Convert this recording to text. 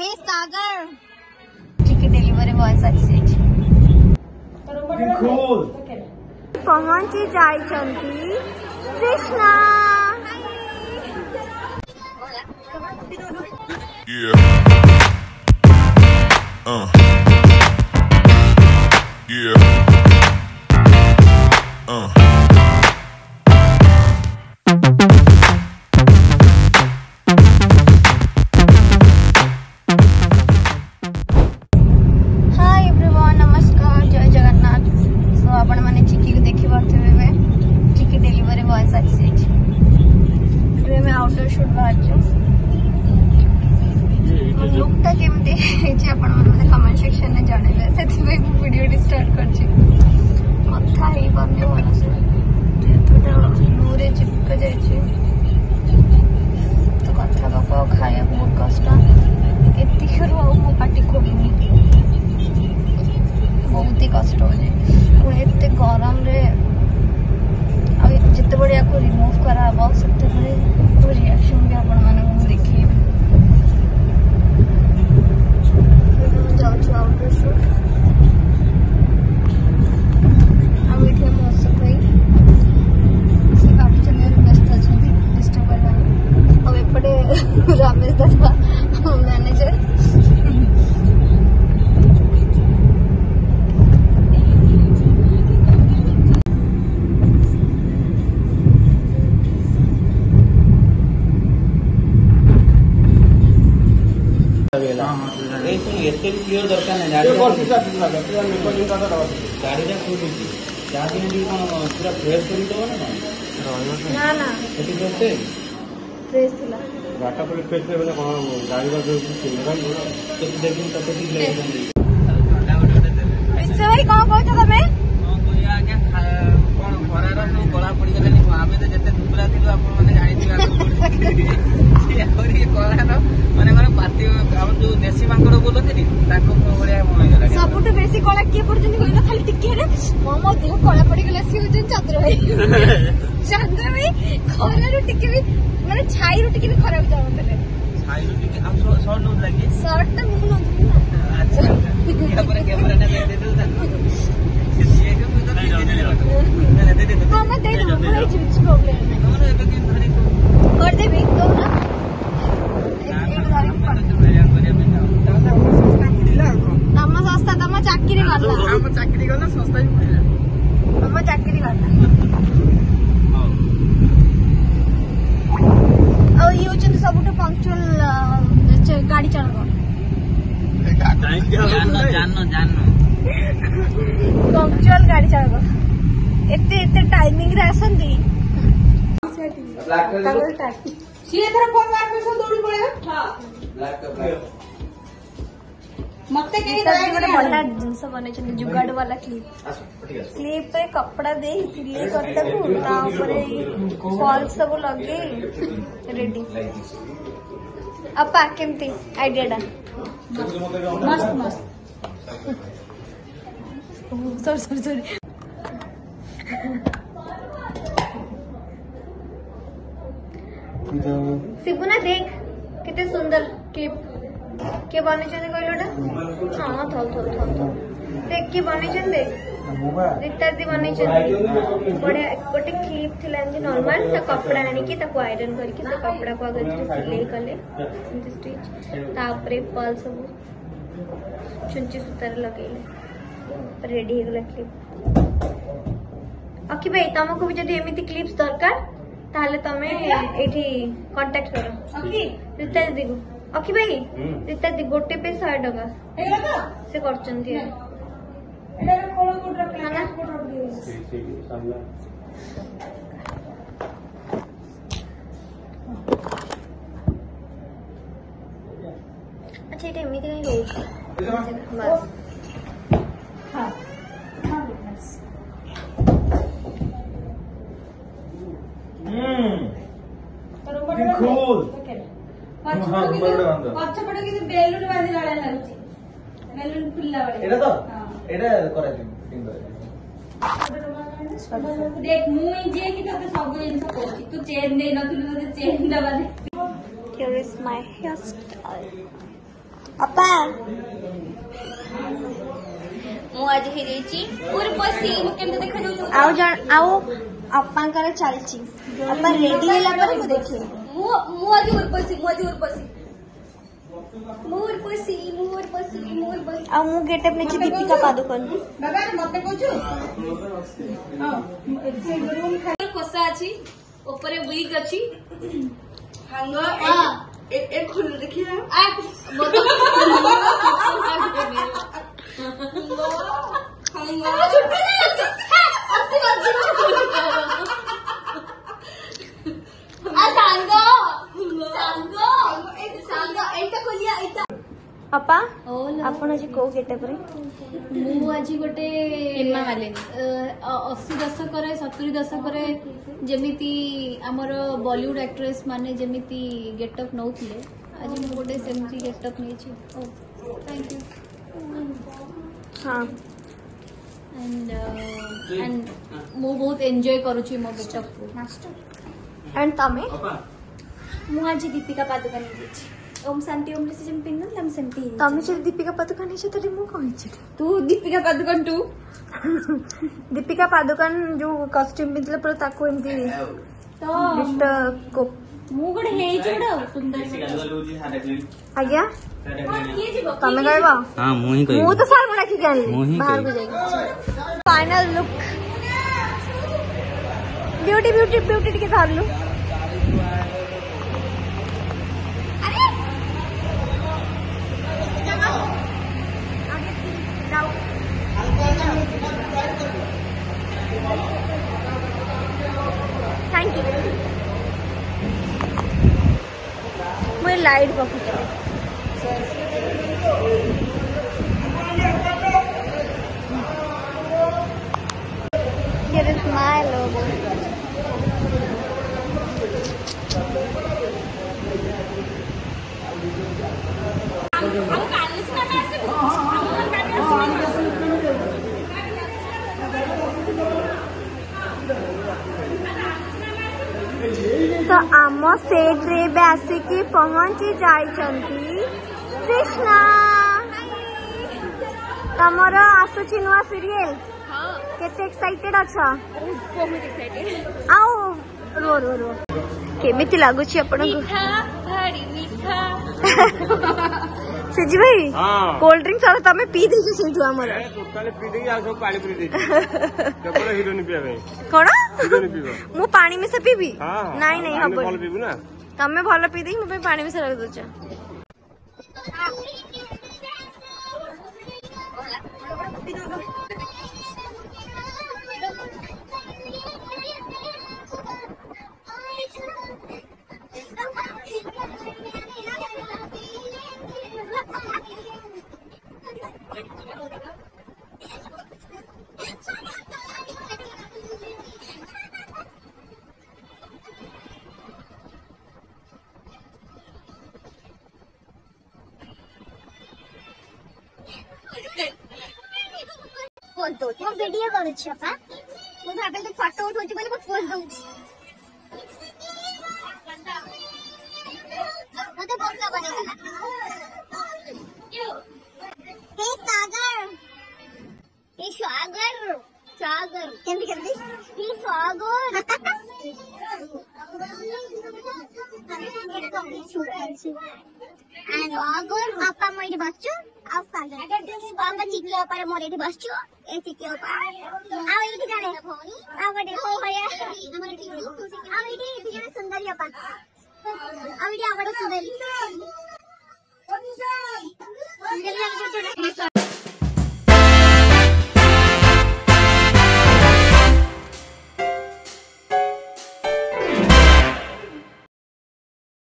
हे सागर chicken delivery boy success पहुंची जाइछंती Krishna outdoor shoot बाहर लुकटा केमती कमेंट सेक्शन में जनइबे से वीडियो स्टार्ट कर कथा ही पारे भल से दूरे चिपक जाइए तो कथा बापा खाया बहुत कष्ट एतिक मो पाटी खोलुनी बहुत ही कष्ट हो जाए एत गरम जिते बड़े आपको रिमूव कराब से रिएक्शन भी आपण मानक देखिए जाऊँ आउटडोर शूट आठ मौसम भाई से गाड़ी चलने व्यस्त अच्छा डिस्टर्ब करवा एपटे रमेश दादा मैनेजर क्लियर दरकार नहीं गाड़ी पूरा फ्रेश ना ना फ्रेश थिला गाटा पर फ्रेश बेले कोन गाड़ी का जो तो देखिन तते ठीक लगे इससे भाई कौन कहत तमे कोया आज्ञा कोन खरार नो गला पड़ी गेलनी आमे तो जते दुबरा दिलो आपण माने जानि दिबा और ये कोला माने माने पाती हम जो देसी मांगड़ बोलथि ताको बढिया मन गला सबुट बेसी कला के पड़जनी होइना खाली टिके रे मो देह कला पड़ी गेला सी होजन चादर भाई चादर भाई खरा रो टिके भी माने छाई रो टिके भी खराब जाव तले छाई रो टिके आप शॉर्ट नो लागे शॉर्ट तो मुंह नो अच्छा कैमरा ने दे दे ये के तो दे दे हां मैं दे दूं कोई चीज प्रॉब्लम नहीं कौन है कि धरी कर दे भी दो ना तम सस्ता तम चाकरी गला सस्ता ही पड़िला तम चाकरी गला ये होचन सबुठ पंक्चुअल गाड़ी चालक पंक्चुअल गाड़ी चालक एते टाइमिंग रे आसंती सी एथरा फोन मार पे सब दौड़ी पड़े हां ब्लैक मते के बढ़िया जिनस बने जुगाड़ वाला क्लिप पे कपड़ा दे सिलाई कर फॉल सब लगे रेडी अपा केमती आइडिया मस्त मस्त सॉरी सिपुना देख कितने सुंदर क्लिप के बने कहलोटा हाँ थल देख के बने देख रीतादी बने बढ़िया गोटे क्लिप थी नॉर्मल कपड़ा आनिकी आयरन करके से कपड़ा को अगर सिलाई कले स्टिच तापरे पल सब छुंची सूतार लगेले रेडी हो गला क्लिप अखि भाई तुमको भी जदि एमिति क्लिप्स दरकार ताहले तमे एठी कांटेक्ट करो रीता दीदी को अखि भाई रीता दी गोटे पे 100 टका से करचंती है अच्छा ये एमिति कहीं रोज बस हां पछपटे कि बेलून बांधी लड़ा लागुची बेलून फुल्ला बड़े एटा तो एटा करा देख मुई जे कि तते सब जिंस कोची तू चेन दे न तू तते चेन दबा दे here is my hairstyle अपा मु आज हे जाईची उर्वशी मु केमते देखा जाऊ आउ जण आउ अप्पांकर चलची अपा रेडी होला पर मु देखि मु आज उर्वशी आ मु गेटअप नेची दीपिका पादुकोण बाबा मते कोछु कोसा अछि ऊपर विग अछि हांगो ए खुल देखिए आ अपा आपण आज को गेटअप रे मु आज गोटे हेमा मालिनी 80 दशक 70 दशक जेमिति आमर बॉलीवुड एक्ट्रेस माने जेमिति गेटअप नौथिले आज मु गोटे सेमती गेटअप नेछि ओ थैंक यू हां एंड मु बहुत एंजॉय करूची मो गेटअप को मास्टर एंड तमे मु आज दीपिका पादुकोण नेछि ओम शांति ओम से जम पिन लम सेमती तमे जे दीपिका पादुकोण छे तरे मु कहिछि तू दीपिका पादुकोण तू दीपिका पादुकोण जो कॉस्ट्यूम पिनले पर ताको एमती तो को मु गोटे हे जोडा सुंदर आज्ञा किए जीवो तमे कहबा हां मु ही मु तो सार मुडा की मु जानली ही बाहर को जाई फाइनल लुक ब्यूटी के धार लू थैंक यू मुझे लाइट पकड़ स्माइल तो आम सेट रे बे आसिकी पहुंची जाइछंती कृष्णा तमर आसुची नुआ सीरियल केते एक्साइटेड अच्छा बहुत एक्साइटेड आओ रो रो रो केमिति लागुची आपण को मीठा भारी मीठा सेजी भाई हाँ कोल्ड ड्रिंक सब तमे पी देछु सेठु हमर टोटाली पी देई आ सब पानी पी देई केवल हिरोइन पिया भाई कोन हिरोइन पीबो मु पानी में से पीबी हां नहीं नहीं हम हबो भल पीबू ना तमे भल पी देई मु पानी में से रख दोचा फोन तो वीडियो करू छपा मु भाबे तो फोटो उठौची बोले फोन दउ मते बोलका बनेला हे सागर केंदी केंदी हे सागर सागर पापा मोइडी बसछु आ सागर पापा चिकिया पर मोरेडी बसछु ए चिकिया पर आ एठी जाने आ बडे हो भया हमर टिकू आ एठी जाने सुंदरी अपा आ एठी आ बडे सुंदरी